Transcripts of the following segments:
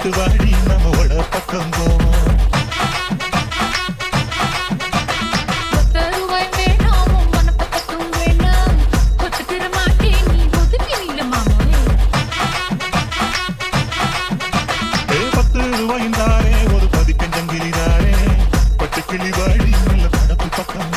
ஒத்துக்கிட்டு வாடி நம்மோட பக்கம் போவோம். ரூபாய்ந்தாரே ஒரு பதிக்கஞ்சங்கிலிதாரே பட்டு கிளி வாடி நல்ல படப்பு பக்கம்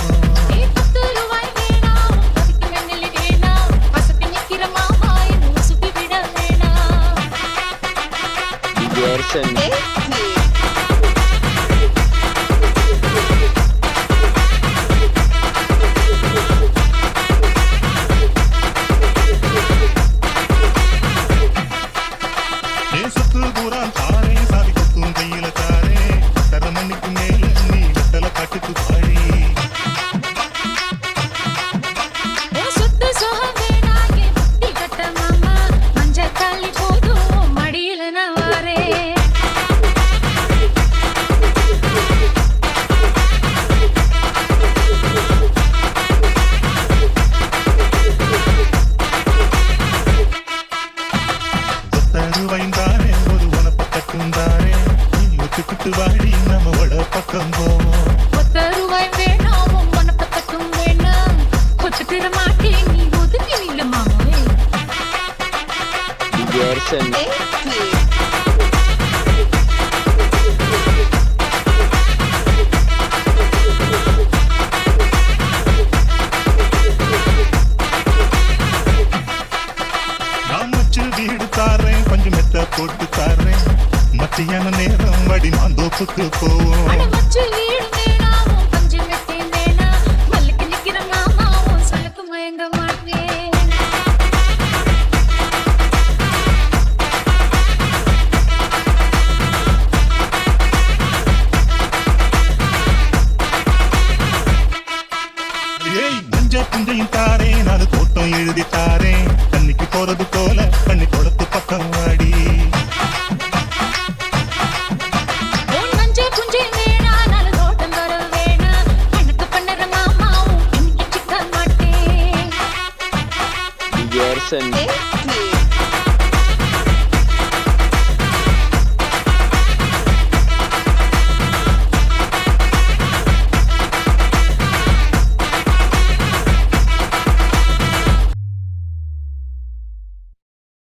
சுத்து பூரான் தாரே சாதி குத்தும் கையில தாரே 8:30 மணிக்கு மேல நீ வெத்தல காட்டுக்கு பாடி சுத்து சோகவேனாயே முட்டி கட்ட மாமா மஞ்ச காலி போதும் மடியில நான் வாரே ரூபாய்ந்தாரே ஒரு உனப்பட்டக்குந்தாரே ஒத்துக்கிட்டு வாடி நம்மோட பக்கம் போவோம். 10 ரூபாய் வேணாம் உனப்பட்டக்கும் வேணாம் ஒத்துக்கிற மாட்டேன் நீ ஒதுக்கி நில்ல மாமே வீடு தாரேன் பஞ்சு மெத்த போட்டு தாரேன் மத்தியான நேரம் வடி மாந்தோப்புக்கு போவோம். மஞ்ச புஞ்சையும் தாரேன் அது தோட்டம் எழுதி தாரேன் கண்ணிக்கு போறது போல கண்ணி குளத்து பக்கம்